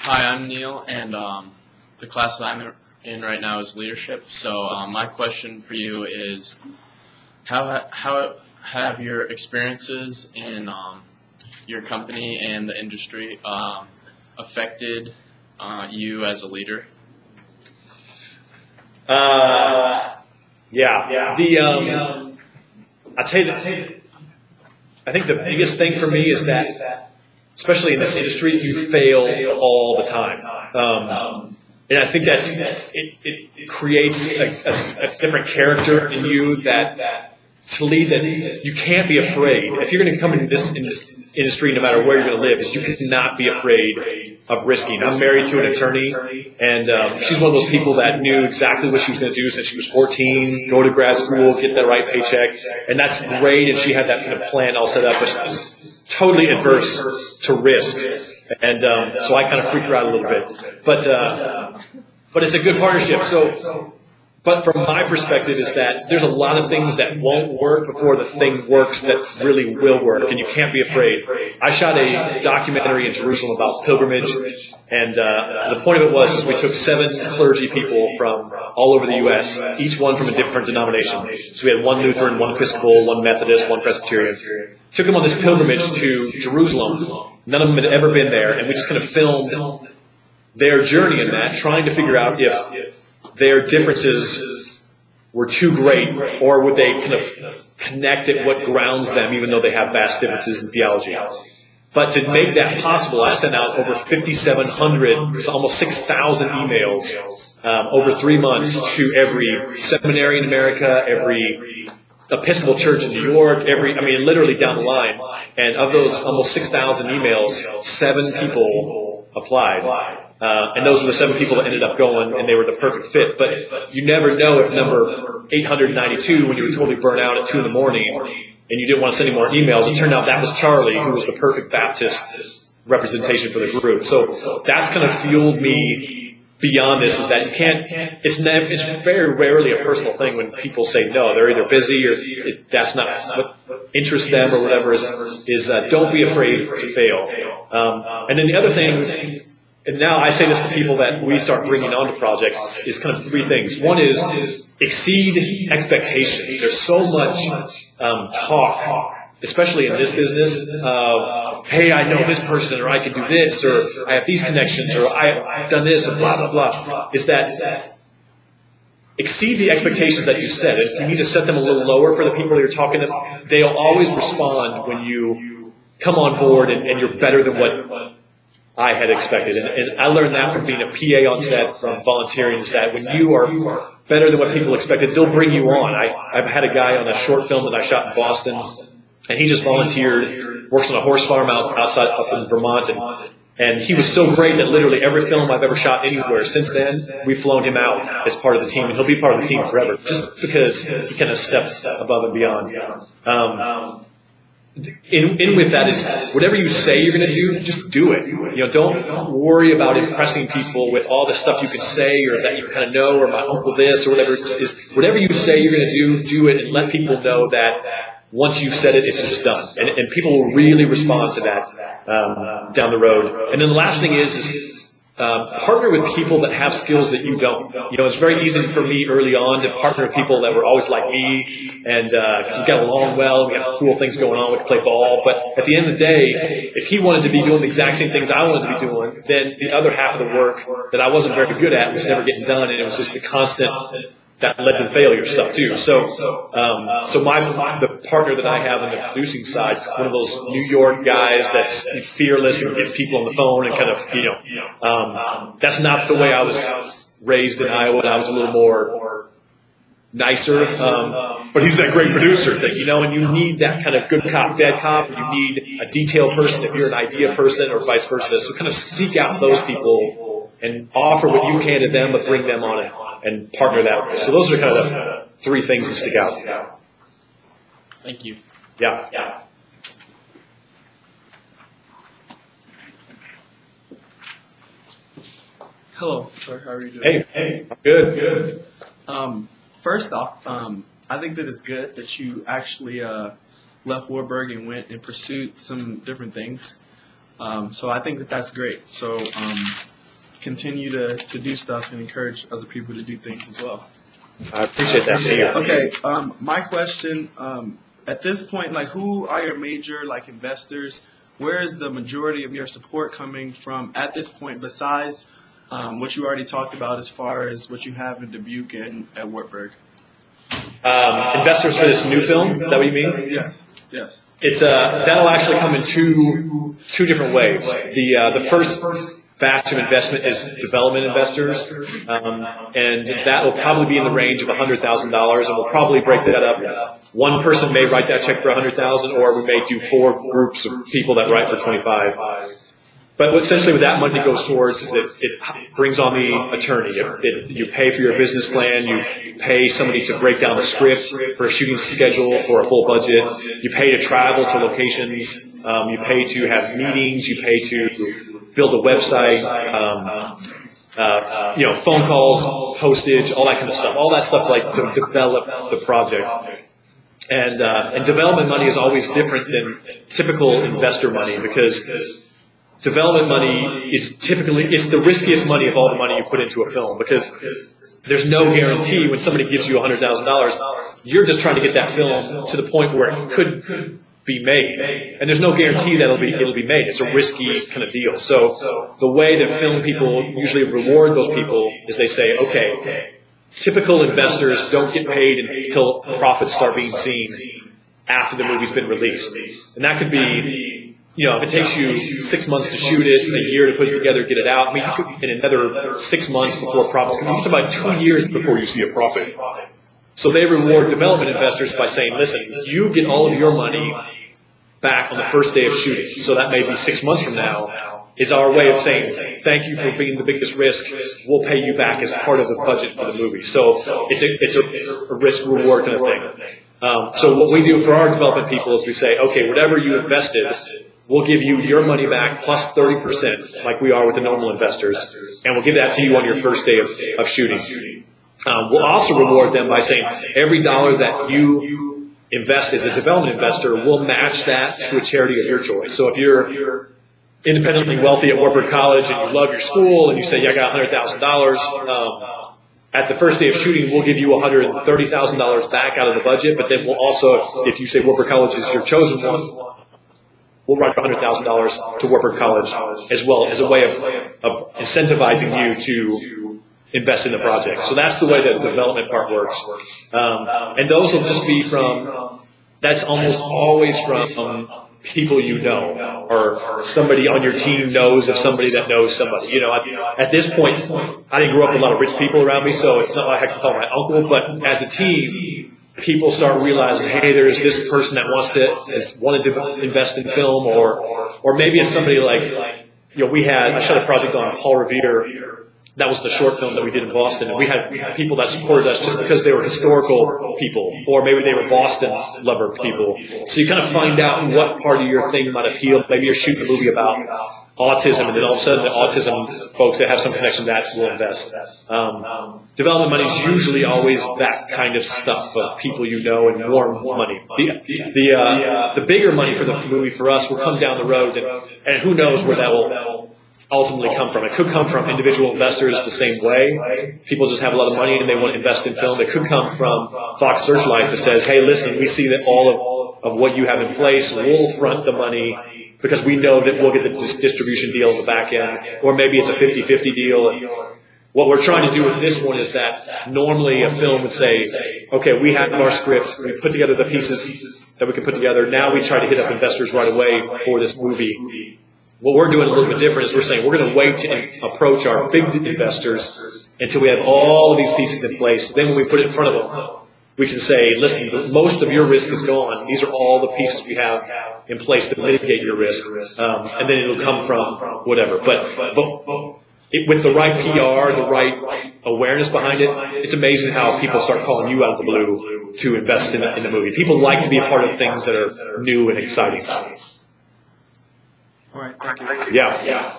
Hi, I'm Neil, and the class that I'm in right now is leadership. So my question for you is, how have your experiences in your company and the industry affected you as a leader? Yeah. I'll tell you that I think the biggest thing for me is that, especially in this industry, you fail all the time. And I think it creates a different character in you that to lead, that you can't be afraid. If you're going to come in this industry, no matter where you're going to live, is you cannot be afraid of risking. I'm married to an attorney, and she's one of those people that knew exactly what she was going to do since she was 14, go to grad school, get the right paycheck, and that's great, and she had that kind of plan all set up, but she's totally adverse to risk. And so I kind of freak her out a little bit. But it's a good partnership. But from my perspective is that there's a lot of things that won't work before the thing works that really will work, and you can't be afraid. I shot a documentary in Jerusalem about pilgrimage, and the point of it was we took 7 clergy people from all over the U.S., each one from a different denomination. So we had one Lutheran, one Episcopal, one Methodist, one Presbyterian. Took them on this pilgrimage to Jerusalem. None of them had ever been there, and we just kind of filmed their journey in that, trying to figure out if their differences were too great, or would they kind of connect at what grounds them, even though they have vast differences in theology. But to make that possible, I sent out over 5,700, almost 6,000 emails over 3 months to every seminary in America, every Episcopal church in New York, literally down the line. And of those almost 6,000 emails, 7 people applied. And those were the 7 people that ended up going, and they were the perfect fit. But you never know if number 892, when you were totally burnt out at 2 in the morning, and you didn't want to send any more emails, it turned out that was Charlie, who was the perfect Baptist representation for the group. So that's kind of fueled me beyond this, is that you can't, it's very rarely a personal thing when people say no. They're either busy or that's not what interests them or whatever, is don't be afraid to fail. And then the other things, and now I say this to people that we start bringing onto projects, is kind of 3 things. One is exceed expectations. There's so much talk, especially in this business, of, hey, I know this person, or I can do this, or I have these connections, or I've done this, and blah, blah, blah. Is that exceed the expectations that you set. And you need to set them a little lower for the people that you're talking to. They'll always respond when you come on board and you're better than what I had expected. And I learned that from being a PA on set, from volunteering, is that when you are better than what people expected, they'll bring you on. I've had a guy on a short film that I shot in Boston, and he just volunteered, works on a horse farm up in Vermont, and he was so great that literally every film I've ever shot anywhere since then, we've flown him out as part of the team, and he'll be part of the team forever, just because he kind of stepped above and beyond. In with that is, whatever you say you're going to do, just do it. Don't worry about impressing people with all the stuff you can say, or that you kind of know, or my uncle this, or whatever it is. Whatever you say you're going to do it, and let people know that once you've said it, it's just done. And people will really respond to that down the road. And then the last thing is partner with people that have skills that you don't. It's very easy for me early on to partner with people that were always like me, and because we got along well, we had cool things going on, we could play ball. But at the end of the day, if he wanted to be doing the exact same things I wanted to be doing, then the other half of the work that I wasn't very good at was never getting done, and it was just the constant that led to the failure stuff too. So the partner that I have on the producing side is one of those New York guys that's fearless and get people on the phone and kind of, that's not the way I was raised in Iowa. I was a little more nicer, but he's that great producer thing, and you need that kind of good cop, bad cop. You need a detail person if you're an idea person, or vice versa. So kind of seek out those people and offer what you can to them, but bring them on and partner that way. So those are kind of the 3 things that stick out. Thank you. Yeah. Hello, sir. How are you doing? Hey. I'm good. First off, I think that it's good that you actually left Wartburg and went and pursued some different things. So I think that that's great. So continue to do stuff and encourage other people to do things as well. I appreciate that. Okay, my question, at this point, like, who are your major, like, investors? Where is the majority of your support coming from at this point, besides what you already talked about as far as what you have in Dubuque and at Wartburg? Investors for this new film, is that what you mean? Yes. Yes. It's that'll actually come in two different waves. The first batch of investment is development investors, and that will probably be in the range of $100,000, and we'll probably break that up. One person may write that check for $100,000, or we may do 4 groups of people that write for $25,000. But essentially what that money goes towards is it brings on the attorney. You pay for your business plan. You pay somebody to break down the script for a shooting schedule for a full budget. You pay to travel to locations. You pay to have meetings. You pay to build a website. Phone calls, postage, all that kind of stuff. All that stuff like to develop the project. And development money is always different than typical investor money because development money is it's the riskiest money of all the money you put into a film because there's no guarantee when somebody gives you $100,000, you're just trying to get that film to the point where it could be made, and there's no guarantee that it'll be made. It's a risky kind of deal. So the way that film people usually reward those people is they say, okay, typical investors don't get paid until profits start being seen after the movie's been released, and that could be. If it takes you 6 months to shoot it, a year to put it together, get it out, I mean, you could, in another 6 months before profits come, you talk about 2 years before you see a profit. So they reward development investors by saying, listen, you get all of your money back on the first day of shooting. So that may be 6 months from now, is our way of saying, thank you for being the biggest risk. We'll pay you back as part of the budget for the movie. So it's a risk-reward kind of thing. So what we do for our development people is we say, okay, whatever you invested, we'll give you your money back plus 30%, like we are with the normal investors, and we'll give that to you on your first day of shooting. We'll also reward them by saying every dollar that you invest as a development investor, we'll match that to a charity of your choice. So if you're independently wealthy at Wartburg College and you love your school and you say, yeah, I got $100,000, at the first day of shooting, we'll give you $130,000 back out of the budget, but then we'll also, if you say Wartburg College is your chosen one, we'll write for $100,000 to Wartburg College as well as a way of incentivizing you to invest in the project. So that's the way that the development part works. And those will just be that's almost always from people you know, or somebody on your team knows of somebody that knows somebody. At this point, I didn't grow up with a lot of rich people around me, so it's not like I can call my uncle, but as a team, people start realizing, hey, there's this person that has wanted to invest in film, or maybe it's somebody like, I shot a project on Paul Revere. That was the short film that we did in Boston, and we had people that supported us just because they were historical people, or maybe they were Boston lover people. So you kind of find out what part of your thing might appeal. Maybe you're shooting a movie about autism, and then all of a sudden the autism folks that have some connection to that will invest. Development money is usually always that kind of stuff of people you know and warm money. The bigger money for the movie for us will come down the road, and who knows where that will ultimately come from. It could come from individual investors the same way. People just have a lot of money and they want to invest in film. It could come from Fox Searchlight that says, hey, listen, we see that all of what you have in place, we'll front the money because we know that we'll get the distribution deal on the back end, or maybe it's a 50-50 deal. What we're trying to do with this one is that normally a film would say, okay, we have our script, we put together the pieces that we can put together, now we try to hit up investors right away for this movie. What we're doing a little bit different is we're saying we're going to wait to approach our big investors until we have all of these pieces in place. Then when we put it in front of them, we can say, listen, most of your risk is gone. These are all the pieces we have in place to mitigate your risk. And then it'll come from whatever. But with the right PR, the right awareness behind it, it's amazing how people start calling you out of the blue to invest in the movie. People like to be a part of things that are new and exciting. All right, thank you. Yeah.